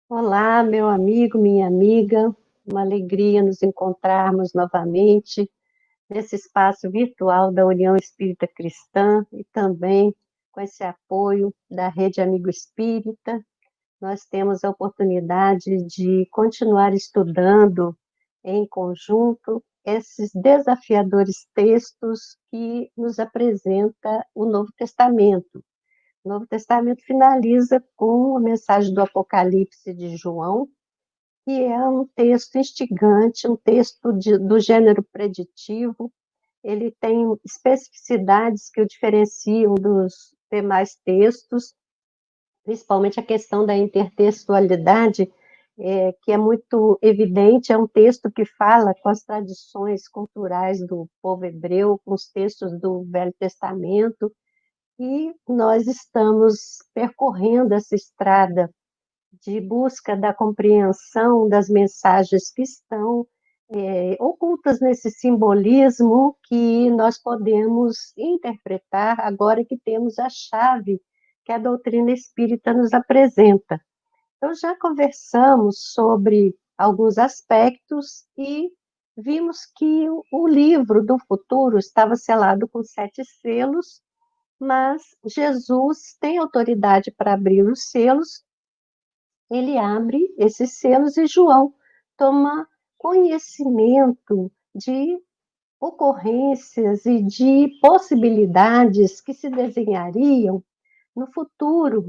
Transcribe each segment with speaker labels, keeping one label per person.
Speaker 1: Olá, meu amigo, minha amiga, uma alegria nos encontrarmos novamente nesse espaço virtual da União Espírita Cristã e também com esse apoio da Rede Amigo Espírita. Nós temos a oportunidade de continuar estudando em conjunto esses desafiadores textos que nos apresenta o Novo Testamento. O Novo Testamento finaliza com a mensagem do Apocalipse de João, que é um texto instigante, um texto do gênero preditivo. Ele tem especificidades que o diferenciam dos demais textos, principalmente a questão da intertextualidade, que é muito evidente. É um texto que fala com as tradições culturais do povo hebreu, com os textos do Velho Testamento, e nós estamos percorrendo essa estrada de busca da compreensão das mensagens que estão ocultas nesse simbolismo que nós podemos interpretar agora que temos a chave que a doutrina espírita nos apresenta. Então, já conversamos sobre alguns aspectos e vimos que o livro do futuro estava selado com 7 selos, mas Jesus tem autoridade para abrir os selos. Ele abre esses selos e João toma conhecimento de ocorrências e de possibilidades que se desenhariam no futuro,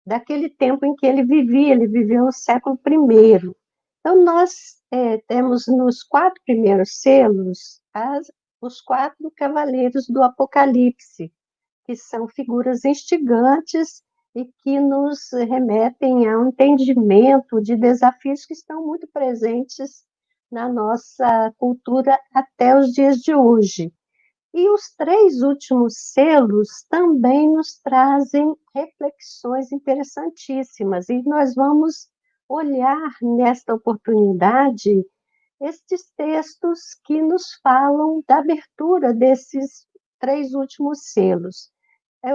Speaker 1: daquele tempo em que ele viveu o século I. Então, nós temos nos 4 primeiros selos os 4 cavaleiros do Apocalipse, que são figuras instigantes e que nos remetem a um entendimento de desafios que estão muito presentes na nossa cultura até os dias de hoje. E os 3 últimos selos também nos trazem reflexões interessantíssimas, e nós vamos olhar nesta oportunidade estes textos que nos falam da abertura desses 3 últimos selos.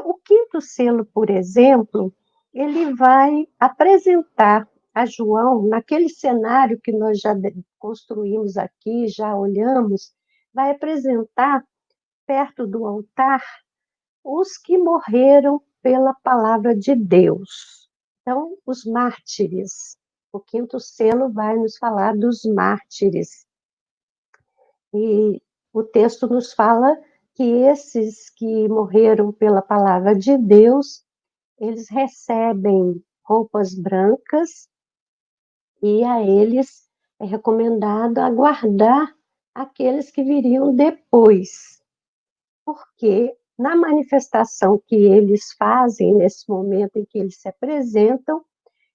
Speaker 1: O quinto selo, por exemplo, ele vai apresentar a João, naquele cenário que nós já construímos aqui, já olhamos, vai apresentar, perto do altar, os que morreram pela palavra de Deus. Então, os mártires. O quinto selo vai nos falar dos mártires. E o texto nos fala que esses que morreram pela palavra de Deus, eles recebem roupas brancas e a eles é recomendado aguardar aqueles que viriam depois, porque na manifestação que eles fazem, nesse momento em que eles se apresentam,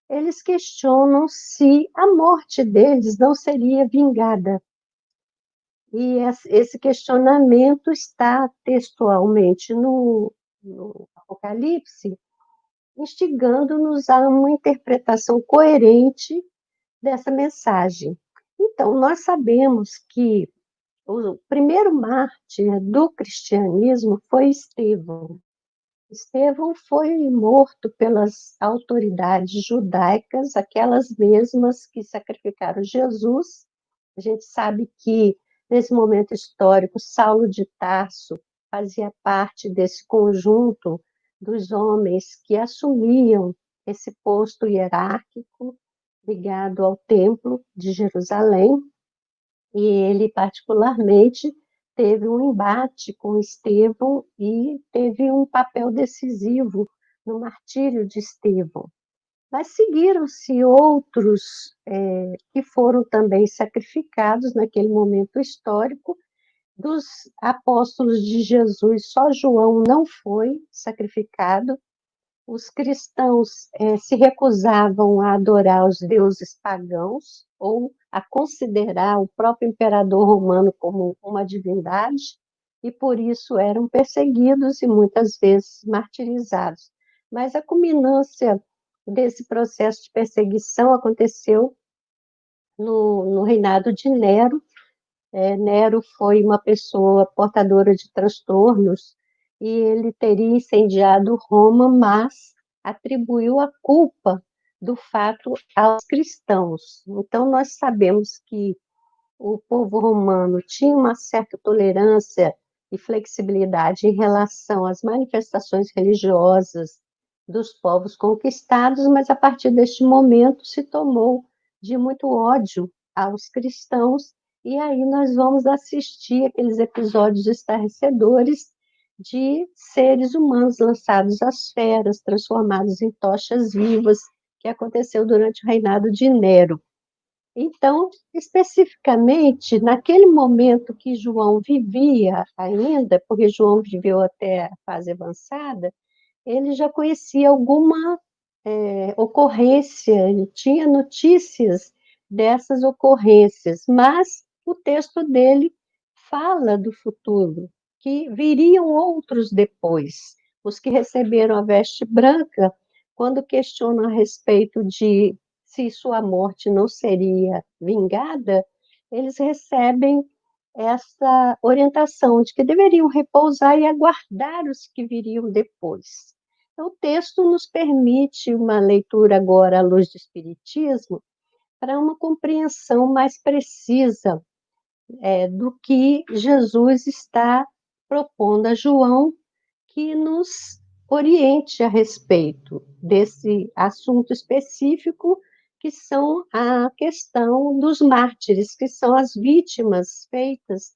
Speaker 1: eles questionam se a morte deles não seria vingada. E esse questionamento está textualmente no Apocalipse, instigando-nos a uma interpretação coerente dessa mensagem. Então, nós sabemos que o primeiro mártir do cristianismo foi Estevão. Estevão foi morto pelas autoridades judaicas, aquelas mesmas que sacrificaram Jesus. A gente sabe que, nesse momento histórico, Saulo de Tarso fazia parte desse conjunto dos homens que assumiam esse posto hierárquico ligado ao Templo de Jerusalém, e ele, particularmente, teve um embate com Estevão e teve um papel decisivo no martírio de Estevão. Mas seguiram-se outros que foram também sacrificados naquele momento histórico. Dos apóstolos de Jesus, só João não foi sacrificado. Os cristãos se recusavam a adorar os deuses pagãos ou a considerar o próprio imperador romano como uma divindade, e por isso eram perseguidos e muitas vezes martirizados. Mas a culminância desse processo de perseguição aconteceu no reinado de Nero. Nero foi uma pessoa portadora de transtornos e ele teria incendiado Roma, mas atribuiu a culpa do fato aos cristãos. Então, nós sabemos que o povo romano tinha uma certa tolerância e flexibilidade em relação às manifestações religiosas dos povos conquistados, mas a partir deste momento se tomou de muito ódio aos cristãos, e aí nós vamos assistir aqueles episódios estarrecedores de seres humanos lançados às feras, transformados em tochas vivas, que aconteceu durante o reinado de Nero. Então, especificamente, naquele momento que João vivia ainda, porque João viveu até a fase avançada, ele já conhecia alguma ocorrência, ele tinha notícias dessas ocorrências, mas o texto dele fala do futuro, que viriam outros depois. Os que receberam a veste branca, quando questionam a respeito de se sua morte não seria vingada, eles recebem essa orientação de que deveriam repousar e aguardar os que viriam depois. Então, o texto nos permite uma leitura agora à luz do Espiritismo para uma compreensão mais precisa do que Jesus está propondo a João, que nos oriente a respeito desse assunto específico, que são a questão dos mártires, que são as vítimas feitas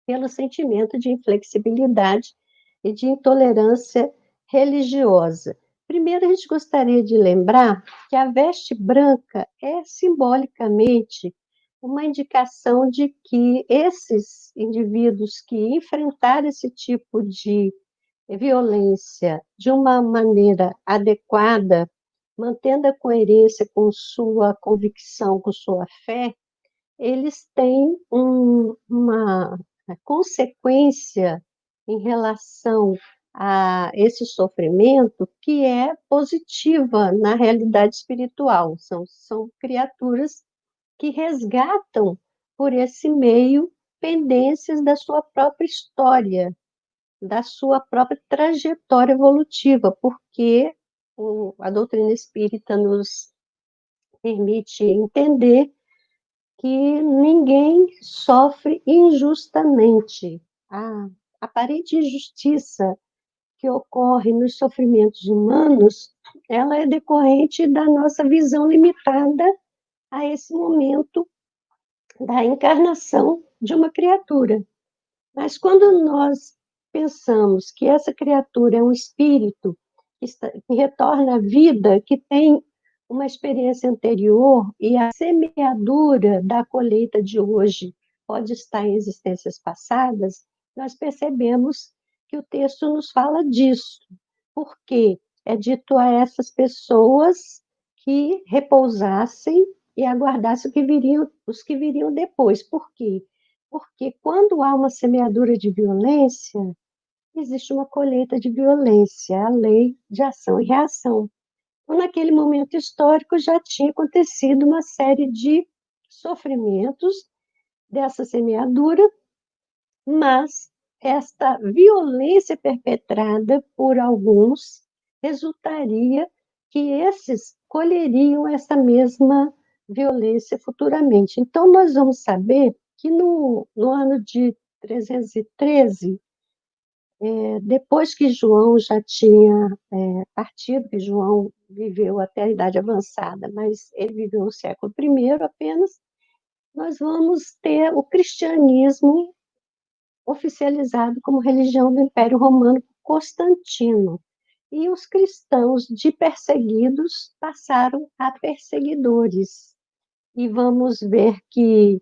Speaker 1: pelo sentimento de inflexibilidade e de intolerância religiosa. Primeiro, a gente gostaria de lembrar que a veste branca é simbolicamente uma indicação de que esses indivíduos que enfrentaram esse tipo de violência de uma maneira adequada, mantendo a coerência com sua convicção, com sua fé, eles têm uma consequência em relação a esse sofrimento que é positiva na realidade espiritual. São criaturas que resgatam por esse meio pendências da sua própria história, da sua própria trajetória evolutiva, porque a doutrina espírita nos permite entender que ninguém sofre injustamente. A aparente injustiça que ocorre nos sofrimentos humanos, ela é decorrente da nossa visão limitada a esse momento da encarnação de uma criatura. Mas quando nós pensamos que essa criatura é um espírito que retorna à vida, que tem uma experiência anterior e a semeadura da colheita de hoje pode estar em existências passadas, nós percebemos que o texto nos fala disso, porque é dito a essas pessoas que repousassem e aguardassem os que viriam depois. Por quê? Porque quando há uma semeadura de violência, existe uma colheita de violência, a lei de ação e reação. Então, naquele momento histórico, já tinha acontecido uma série de sofrimentos dessa semeadura, mas esta violência perpetrada por alguns resultaria que esses colheriam essa mesma violência futuramente. Então, nós vamos saber que no ano de 313, depois que João já tinha partido, que João viveu até a idade avançada, mas ele viveu no século I apenas, nós vamos ter o cristianismo oficializado como religião do Império Romano por Constantino. E os cristãos de perseguidos passaram a perseguidores. E vamos ver que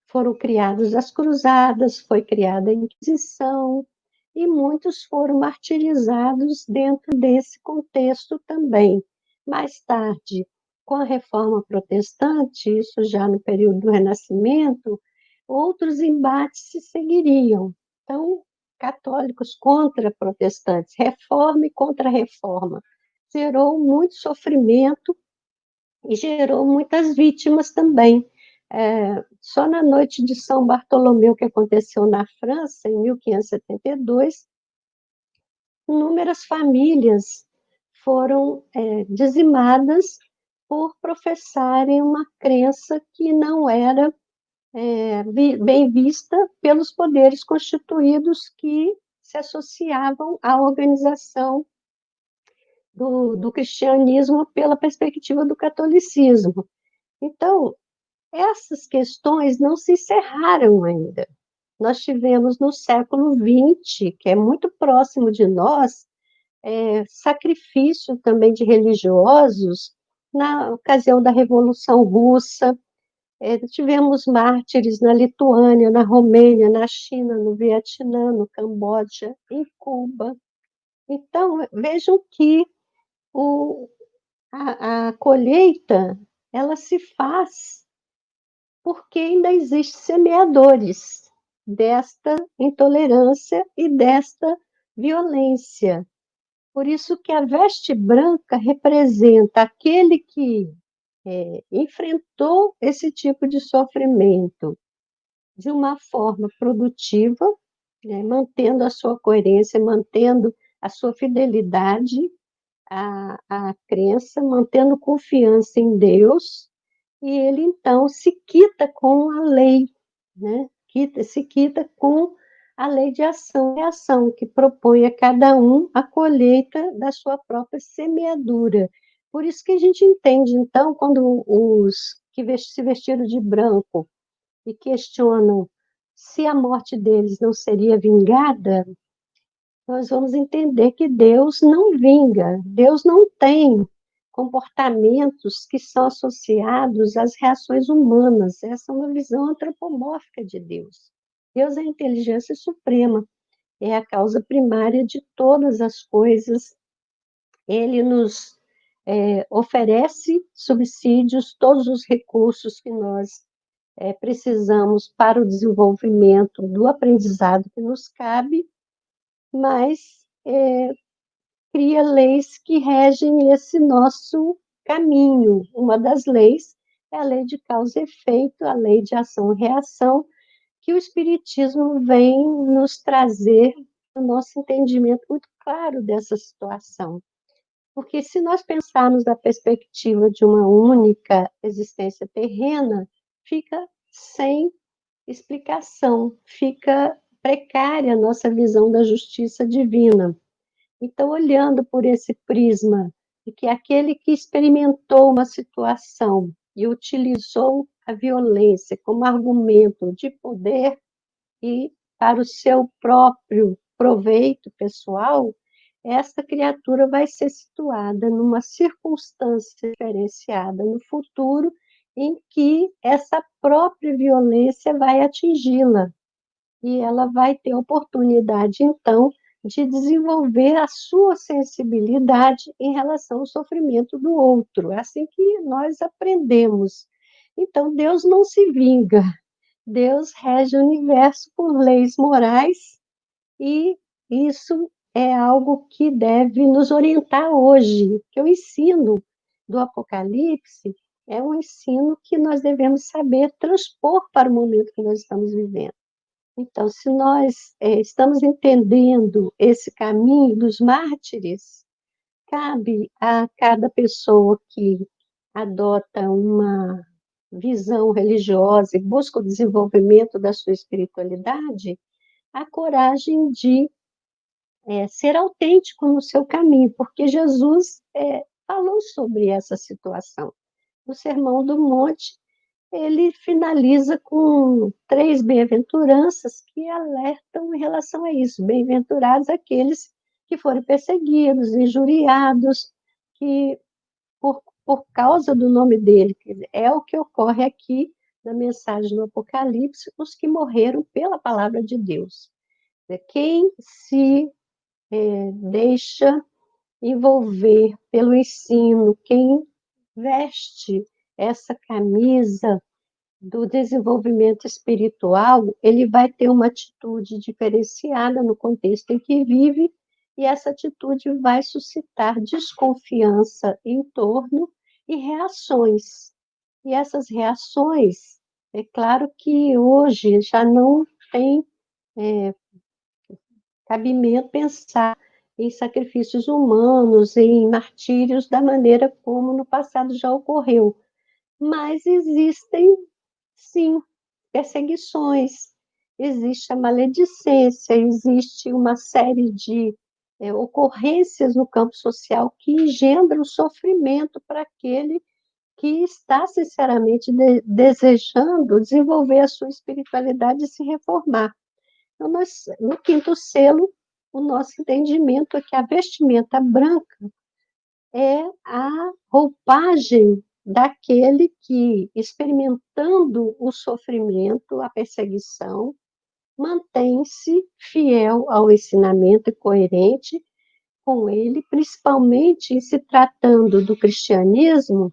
Speaker 1: foram criadas as cruzadas, foi criada a Inquisição, e muitos foram martirizados dentro desse contexto também. Mais tarde, com a Reforma Protestante, isso já no período do Renascimento, outros embates se seguiriam. Então, católicos contra protestantes, reforma e contra-reforma, gerou muito sofrimento e gerou muitas vítimas também. Só na noite de São Bartolomeu, que aconteceu na França, em 1572, inúmeras famílias foram dizimadas por professarem uma crença que não era bem vista pelos poderes constituídos que se associavam à organização do cristianismo pela perspectiva do catolicismo. Então, essas questões não se encerraram ainda. Nós tivemos no século XX, que é muito próximo de nós, sacrifício também de religiosos na ocasião da Revolução Russa. Tivemos mártires na Lituânia, na Romênia, na China, no Vietnã, no Camboja, em Cuba. Então, vejam que o, a colheita ela se faz porque ainda existem semeadores desta intolerância e desta violência. Por isso que a veste branca representa aquele que enfrentou esse tipo de sofrimento de uma forma produtiva, né, mantendo a sua coerência, mantendo a sua fidelidade à crença, mantendo confiança em Deus, e ele então se quita com a lei, né? Se quita com a lei de ação e reação, que propõe a cada um a colheita da sua própria semeadura. Por isso que a gente entende, então, quando os que se vestiram de branco e questionam se a morte deles não seria vingada, nós vamos entender que Deus não vinga, Deus não tem comportamentos que são associados às reações humanas. Essa é uma visão antropomórfica de Deus. Deus é a inteligência suprema, é a causa primária de todas as coisas. Ele nos oferece subsídios, todos os recursos que nós precisamos para o desenvolvimento do aprendizado que nos cabe, mas cria leis que regem esse nosso caminho. Uma das leis é a lei de causa e efeito, a lei de ação e reação, que o Espiritismo vem nos trazer o nosso entendimento muito claro dessa situação. Porque se nós pensarmos da perspectiva de uma única existência terrena, fica sem explicação, fica precária a nossa visão da justiça divina. Então, olhando por esse prisma de que aquele que experimentou uma situação e utilizou a violência como argumento de poder e para o seu próprio proveito pessoal, essa criatura vai ser situada numa circunstância diferenciada no futuro em que essa própria violência vai atingi-la e ela vai ter oportunidade, então, de desenvolver a sua sensibilidade em relação ao sofrimento do outro. É assim que nós aprendemos. Então, Deus não se vinga, Deus rege o universo por leis morais e isso é algo que deve nos orientar hoje, que o ensino do Apocalipse é um ensino que nós devemos saber transpor para o momento que nós estamos vivendo. Então, se nós estamos entendendo esse caminho dos mártires, cabe a cada pessoa que adota uma visão religiosa e busca o desenvolvimento da sua espiritualidade, a coragem de ser autêntico no seu caminho, porque Jesus falou sobre essa situação. No Sermão do Monte, ele finaliza com 3 bem-aventuranças que alertam em relação a isso. Bem-aventurados aqueles que foram perseguidos, injuriados, que por causa do nome dele, é o que ocorre aqui na mensagem do Apocalipse, os que morreram pela palavra de Deus. Quem se deixa envolver pelo ensino, quem veste essa camisa do desenvolvimento espiritual, ele vai ter uma atitude diferenciada no contexto em que vive, e essa atitude vai suscitar desconfiança em torno e reações. E essas reações, é claro que hoje já não tem cabimento pensar em sacrifícios humanos, em martírios, da maneira como no passado já ocorreu. Mas existem, sim, perseguições, existe a maledicência, existe uma série de ocorrências no campo social que engendram sofrimento para aquele que está sinceramente desejando desenvolver a sua espiritualidade e se reformar. Então, no quinto selo, o nosso entendimento é que a vestimenta branca é a roupagem daquele que, experimentando o sofrimento, a perseguição, mantém-se fiel ao ensinamento e coerente com ele, principalmente em se tratando do cristianismo.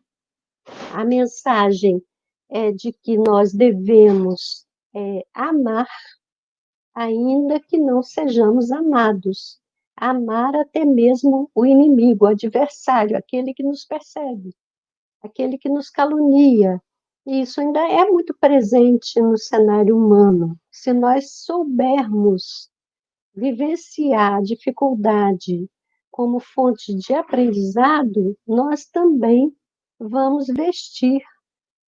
Speaker 1: A mensagem é de que nós devemos amar, ainda que não sejamos amados. Amar até mesmo o inimigo, o adversário, aquele que nos persegue, aquele que nos calunia. E isso ainda é muito presente no cenário humano. Se nós soubermos vivenciar a dificuldade como fonte de aprendizado, nós também vamos vestir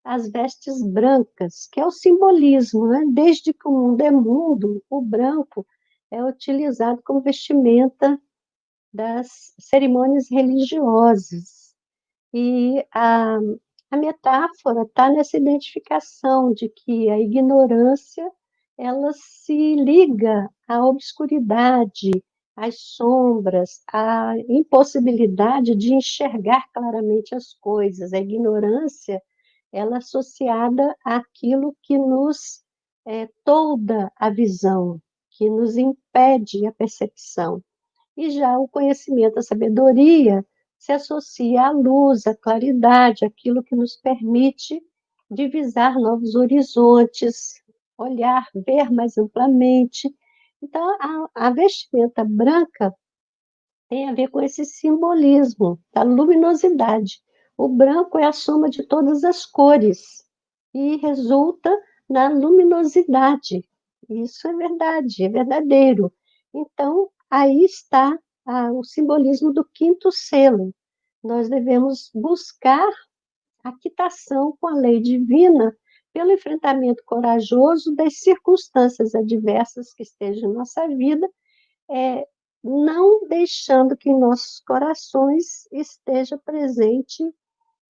Speaker 1: as vestes brancas, que é o simbolismo, né? Desde que o mundo é mundo, o branco é utilizado como vestimenta das cerimônias religiosas. E a metáfora está nessa identificação de que a ignorância ela se liga à obscuridade, às sombras, à impossibilidade de enxergar claramente as coisas. A ignorância ela é associada àquilo que nos tolda a visão, que nos impede a percepção. E já o conhecimento, a sabedoria, se associa à luz, à claridade, aquilo que nos permite divisar novos horizontes, olhar, ver mais amplamente. Então, a vestimenta branca tem a ver com esse simbolismo da luminosidade. O branco é a soma de todas as cores e resulta na luminosidade. Isso é verdade, é verdadeiro. Então, aí está o simbolismo do quinto selo. Nós devemos buscar a quitação com a lei divina pelo enfrentamento corajoso das circunstâncias adversas que estejam em nossa vida, não deixando que em nossos corações esteja presente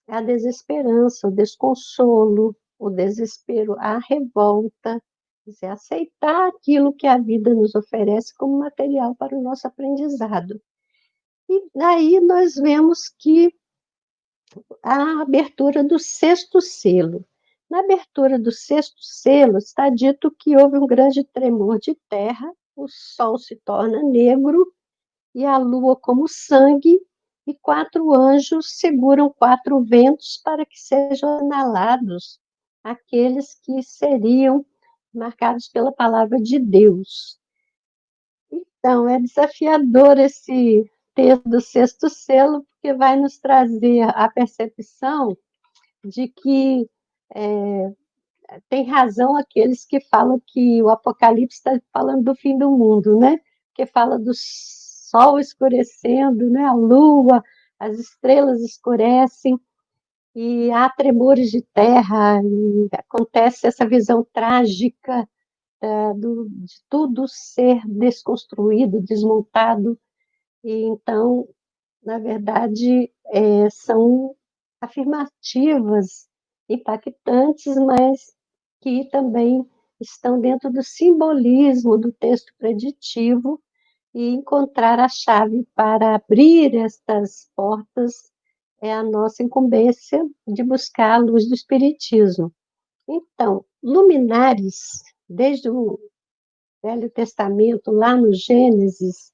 Speaker 1: a desesperança, o desconsolo, o desespero, a revolta, quer dizer, aceitar aquilo que a vida nos oferece como material para o nosso aprendizado. E daí nós vemos que a abertura do sexto selo. Na abertura do sexto selo, está dito que houve um grande tremor de terra, o sol se torna negro e a lua como sangue, e 4 anjos seguram 4 ventos para que sejam analados aqueles que seriam marcados pela palavra de Deus. Então, é desafiador esse texto do sexto selo, porque vai nos trazer a percepção de que tem razão aqueles que falam que o Apocalipse está falando do fim do mundo, né? Que fala do sol escurecendo, né? A lua, as estrelas escurecem e há tremores de terra e acontece essa visão trágica de tudo ser desconstruído, desmontado. E então, na verdade, são afirmativas impactantes, mas que também estão dentro do simbolismo do texto preditivo, e encontrar a chave para abrir estas portas é a nossa incumbência de buscar a luz do Espiritismo. Então, luminares, desde o Velho Testamento, lá no Gênesis,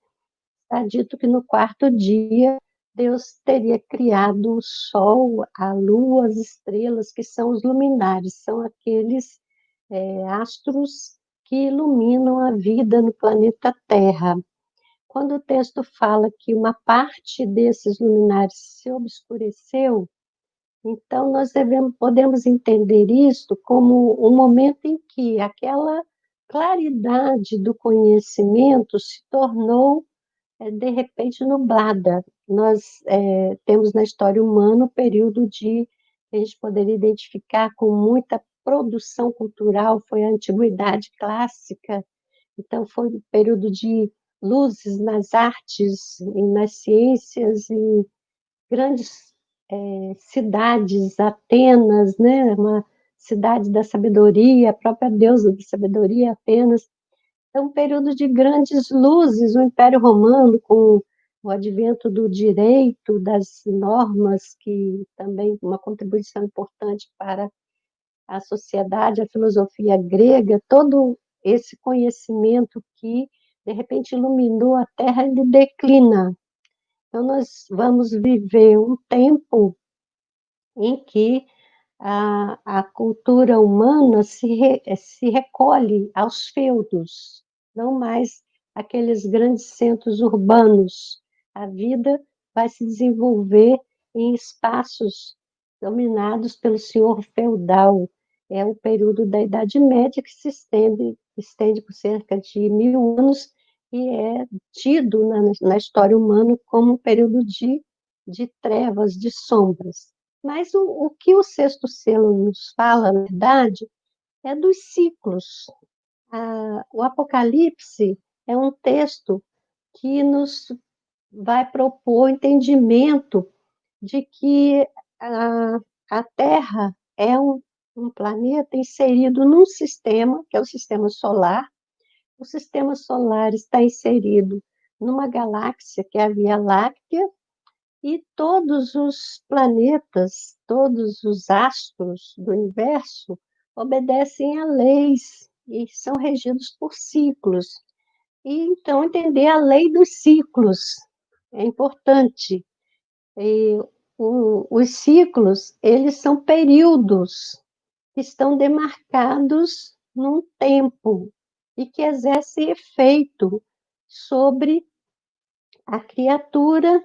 Speaker 1: está dito que no quarto dia Deus teria criado o sol, a lua, as estrelas, que são os luminares, são aqueles astros que iluminam a vida no planeta Terra. Quando o texto fala que uma parte desses luminares se obscureceu, então nós podemos entender isto como um momento em que aquela claridade do conhecimento se tornou de repente, nublada. Nós temos na história humana o período de que a gente poderia identificar com muita produção cultural, foi a Antiguidade Clássica, então foi um período de luzes nas artes e nas ciências, em grandes cidades, Atenas, né? Uma cidade da sabedoria, a própria deusa da sabedoria, Atenas. É um período de grandes luzes, o Império Romano, com o advento do direito, das normas, que também uma contribuição importante para a sociedade, a filosofia grega, todo esse conhecimento que, de repente, iluminou a Terra, ele declina. Então, nós vamos viver um tempo em que a cultura humana se recolhe aos feudos, não mais aqueles grandes centros urbanos. A vida vai se desenvolver em espaços dominados pelo senhor feudal. É o período da Idade Média que se estende por cerca de 1000 anos e é tido na história humana como um período de trevas, de sombras. Mas o que o sexto selo nos fala, na verdade, é dos ciclos. O Apocalipse é um texto que nos vai propor o entendimento de que a, a Terra é um planeta inserido num sistema, que é o sistema solar. O sistema solar está inserido numa galáxia, que é a Via Láctea, e todos os planetas, todos os astros do universo obedecem a leis e são regidos por ciclos. E então entender a lei dos ciclos é importante. E, os ciclos, eles são períodos que estão demarcados num tempo e que exercem efeito sobre a criatura.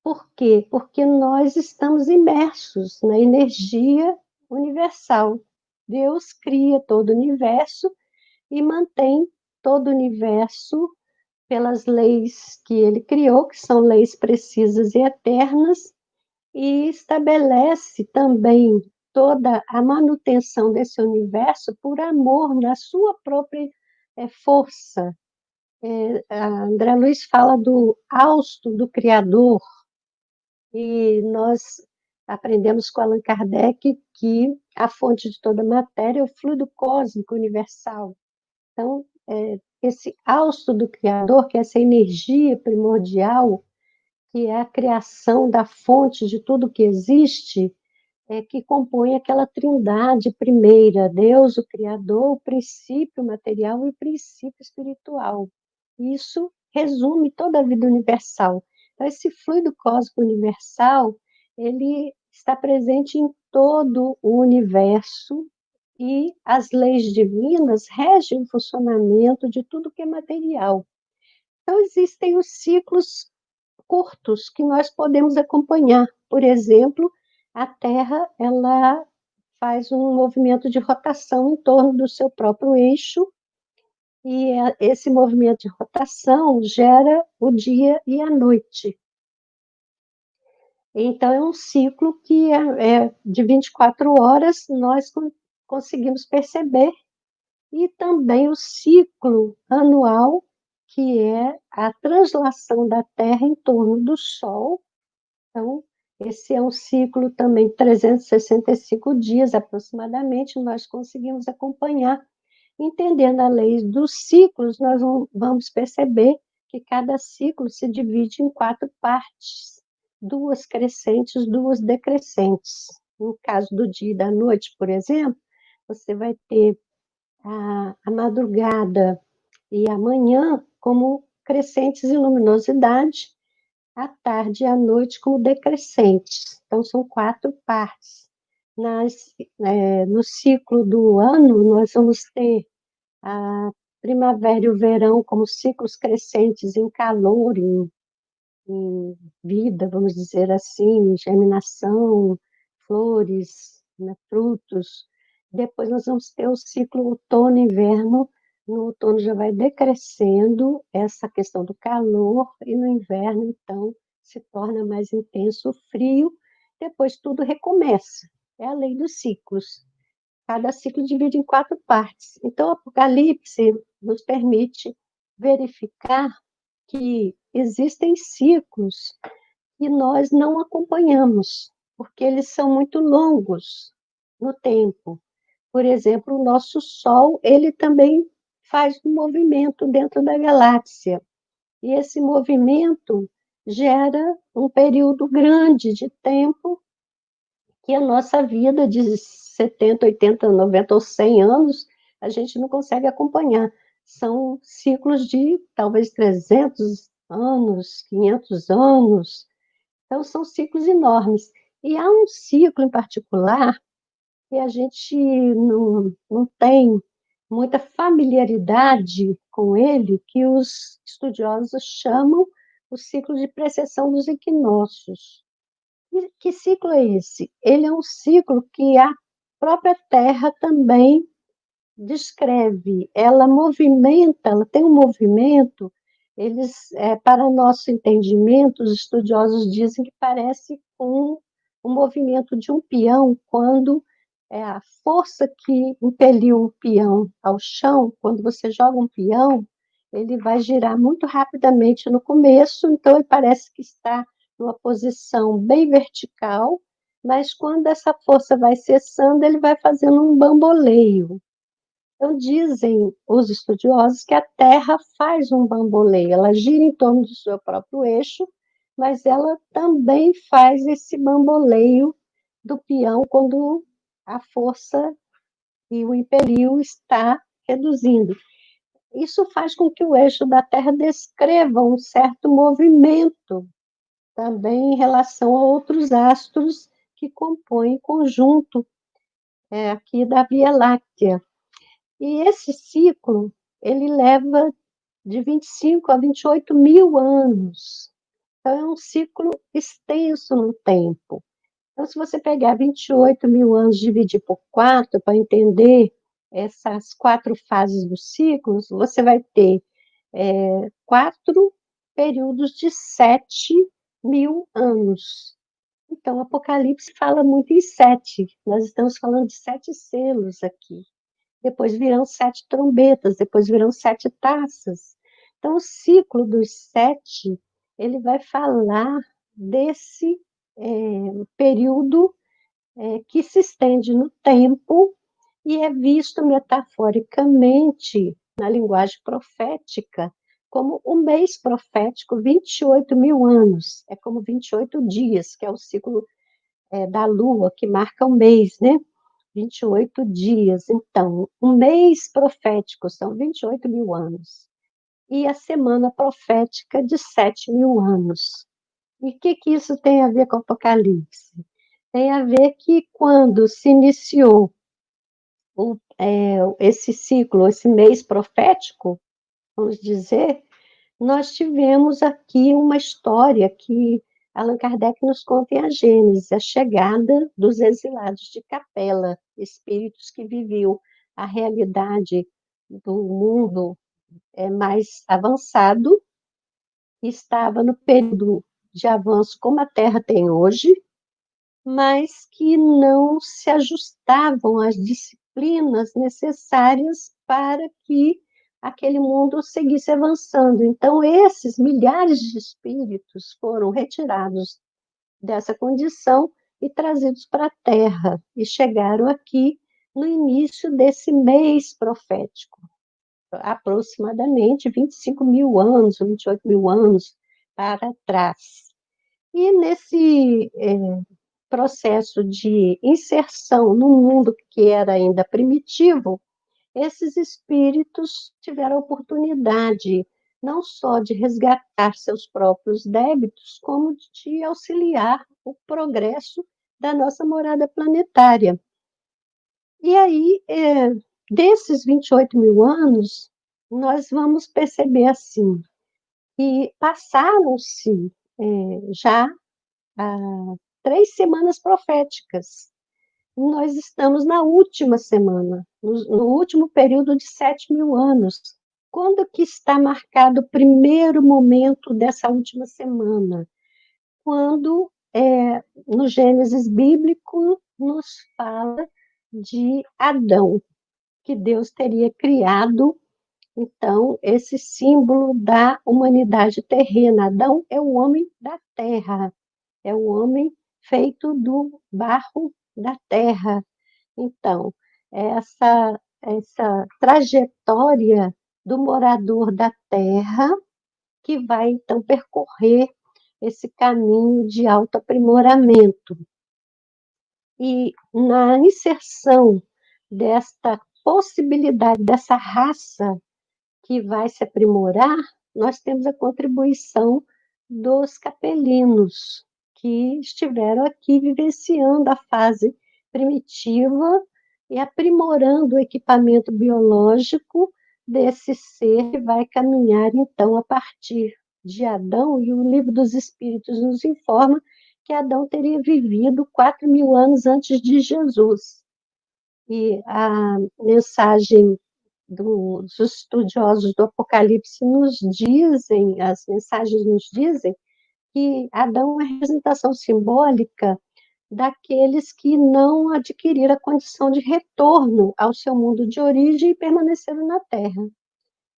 Speaker 1: Por quê? Porque nós estamos imersos na energia universal. Deus cria todo o universo e mantém todo o universo pelas leis que ele criou, que são leis precisas e eternas, e estabelece também toda a manutenção desse universo por amor na sua própria força. A André Luiz fala do hausto do Criador, e nós aprendemos com Allan Kardec que a fonte de toda matéria é o fluido cósmico universal. Então, esse hausto do Criador, que é essa energia primordial, que é a criação da fonte de tudo que existe, que compõe aquela trindade primeira, Deus, o Criador, o princípio material e o princípio espiritual. Isso resume toda a vida universal. Então, esse fluido cósmico universal, ele está presente em todo o universo e as leis divinas regem o funcionamento de tudo que é material. Então, existem os ciclos curtos que nós podemos acompanhar. Por exemplo, a Terra, ela faz um movimento de rotação em torno do seu próprio eixo, e esse movimento de rotação gera o dia e a noite. Então, é um ciclo que é de 24 horas, nós conseguimos perceber, e também o ciclo anual, que é a translação da Terra em torno do Sol. Então, esse é um ciclo também, 365 dias aproximadamente, nós conseguimos acompanhar. Entendendo a lei dos ciclos, nós vamos perceber que cada ciclo se divide em 4 partes, 2 crescentes, 2 decrescentes. No caso do dia e da noite, por exemplo, você vai ter a madrugada e a manhã como crescentes em luminosidade, a tarde e a noite como decrescentes. Então, são 4 partes. No ciclo do ano, nós vamos ter a primavera e o verão como ciclos crescentes em calor, em vida, vamos dizer assim, germinação, flores, né, frutos. Depois nós vamos ter o ciclo outono e inverno No outono já vai decrescendo essa questão do calor, e no inverno, então, se torna mais intenso o frio, depois tudo recomeça. É a lei dos ciclos. Cada ciclo divide em quatro partes. Então, o Apocalipse nos permite verificar que existem ciclos que nós não acompanhamos, porque eles são muito longos no tempo. Por exemplo, o nosso Sol, ele também faz um movimento dentro da galáxia. E esse movimento gera um período grande de tempo que a nossa vida de 70, 80, 90 ou 100 anos, a gente não consegue acompanhar. São ciclos de talvez 300 anos, 500 anos. Então, são ciclos enormes. E há um ciclo em particular que a gente não tem muita familiaridade com ele, que os estudiosos chamam o ciclo de precessão dos equinócios. E que ciclo é esse? Ele é um ciclo que a própria Terra também descreve, ela movimenta, ela tem um movimento, eles, para nosso entendimento, os estudiosos dizem que parece com o movimento de um peão, quando é a força que impeliu um peão ao chão, quando você joga um peão, ele vai girar muito rapidamente no começo, então ele parece que está numa posição bem vertical, mas quando essa força vai cessando, ele vai fazendo um bamboleio. Então, dizem os estudiosos que a Terra faz um bamboleio, ela gira em torno do seu próprio eixo, mas ela também faz esse bamboleio do peão quando a força e o impeliu está reduzindo. Isso faz com que o eixo da Terra descreva um certo movimento também em relação a outros astros que compõem conjunto aqui da Via Láctea. E esse ciclo, ele leva de 25 a 28 mil anos. Então, é um ciclo extenso no tempo. Então, se você pegar 28 mil anos e dividir por 4, para entender essas quatro fases dos ciclos, você vai ter quatro períodos de 7 mil anos. Então, o Apocalipse fala muito em sete. Nós estamos falando de 7 selos aqui. Depois virão 7 trombetas, depois virão 7 taças. Então, o ciclo dos 7, ele vai falar desse período que se estende no tempo e é visto metaforicamente, na linguagem profética, como o mês profético, 28 mil anos. É como 28 dias, que é o ciclo da lua, que marca o mês, né? 28 dias. Então, um mês profético são 28 mil anos. E a semana profética de 7 mil anos. E o que isso tem a ver com o Apocalipse? Tem a ver que quando se iniciou esse ciclo, esse mês profético, vamos dizer, nós tivemos aqui uma história que Allan Kardec nos conta em A Gênese, a chegada dos exilados de Capela, espíritos que viviam a realidade do mundo mais avançado, estava no período de avanço como a Terra tem hoje, mas que não se ajustavam às disciplinas necessárias para que aquele mundo seguisse avançando. Então, esses milhares de espíritos foram retirados dessa condição e trazidos para a Terra, e chegaram aqui no início desse mês profético, aproximadamente 25 mil anos, 28 mil anos para trás. E nesse processo de inserção no mundo que era ainda primitivo, esses espíritos tiveram a oportunidade não só de resgatar seus próprios débitos, como de auxiliar o progresso da nossa morada planetária. E aí, desses 28 mil anos, nós vamos perceber assim, que passaram-se já 3 semanas proféticas. nós estamos na última semana, no último período de 7.000 anos. Quando que está marcado o primeiro momento dessa última semana? Quando, no Gênesis bíblico, nos fala de Adão, que Deus teria criado, então, esse símbolo da humanidade terrena. Adão é o homem da terra, é o homem feito do barro da terra. Então, essa trajetória do morador da terra que vai, então, percorrer esse caminho de autoaprimoramento. E na inserção desta possibilidade, dessa raça que vai se aprimorar, nós temos a contribuição dos capelinos, que estiveram aqui vivenciando a fase primitiva e aprimorando o equipamento biológico desse ser que vai caminhar, então, a partir de Adão, e o Livro dos Espíritos nos informa que Adão teria vivido 4.000 anos antes de Jesus. E a mensagem dos estudiosos do Apocalipse nos dizem, as mensagens nos dizem, que Adão é a representação simbólica daqueles que não adquiriram a condição de retorno ao seu mundo de origem e permaneceram na Terra.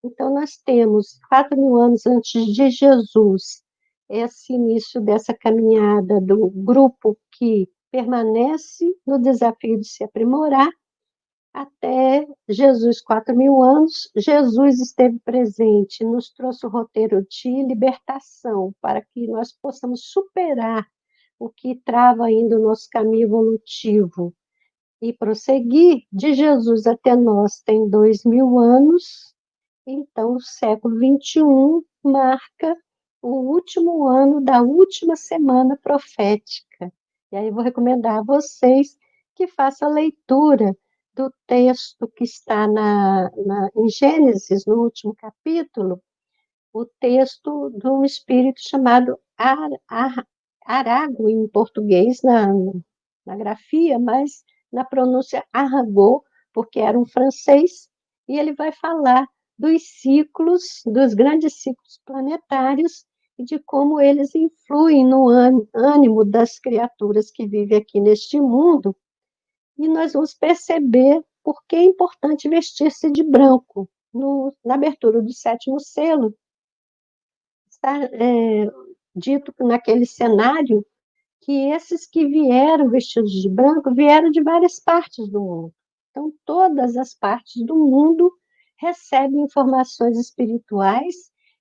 Speaker 1: Então, nós temos 4.000 anos antes de Jesus, esse início dessa caminhada do grupo que permanece no desafio de se aprimorar, até Jesus, 4.000 anos, Jesus esteve presente, nos trouxe o roteiro de libertação, para que nós possamos superar o que trava ainda o nosso caminho evolutivo e prosseguir. De Jesus até nós tem 2.000 anos, então o século XXI marca o último ano da última semana profética. E aí eu vou recomendar a vocês que façam a leitura do texto que está em Gênesis, no último capítulo, o texto de um espírito chamado Arago, em português, na grafia, mas na pronúncia Arago, porque era um francês, e ele vai falar dos ciclos, dos grandes ciclos planetários, e de como eles influem no ânimo das criaturas que vivem aqui neste mundo, e nós vamos perceber por que é importante vestir-se de branco. Na abertura do sétimo selo, está dito naquele cenário que esses que vieram vestidos de branco vieram de várias partes do mundo. Então, todas as partes do mundo recebem informações espirituais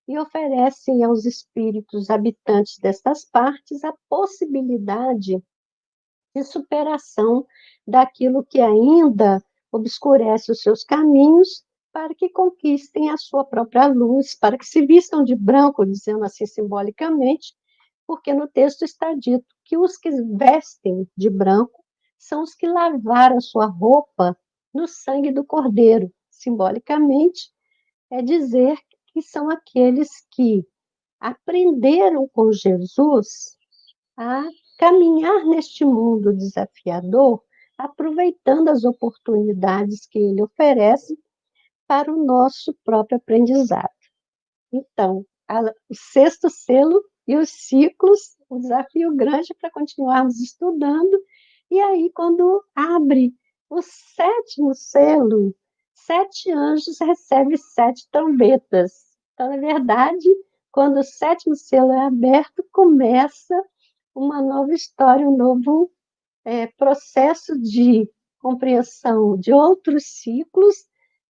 Speaker 1: e oferecem aos espíritos habitantes destas partes a possibilidade de superação daquilo que ainda obscurece os seus caminhos, para que conquistem a sua própria luz, para que se vistam de branco, dizendo assim simbolicamente, porque no texto está dito que os que vestem de branco são os que lavaram a sua roupa no sangue do Cordeiro. Simbolicamente, é dizer que são aqueles que aprenderam com Jesus a caminhar neste mundo desafiador, aproveitando as oportunidades que ele oferece para o nosso próprio aprendizado. Então, o sexto selo e os ciclos, um desafio grande para continuarmos estudando, e aí, quando abre o sétimo selo, 7 anjos recebem 7 trombetas. Então, na verdade, quando o sétimo selo é aberto, começa uma nova história, um novo processo de compreensão de outros ciclos,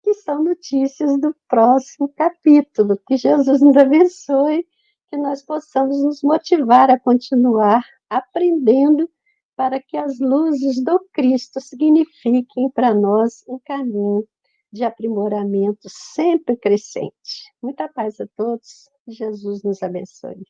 Speaker 1: que são notícias do próximo capítulo. Que Jesus nos abençoe, que nós possamos nos motivar a continuar aprendendo, para que as luzes do Cristo signifiquem para nós um caminho de aprimoramento sempre crescente. Muita paz a todos. Jesus nos abençoe.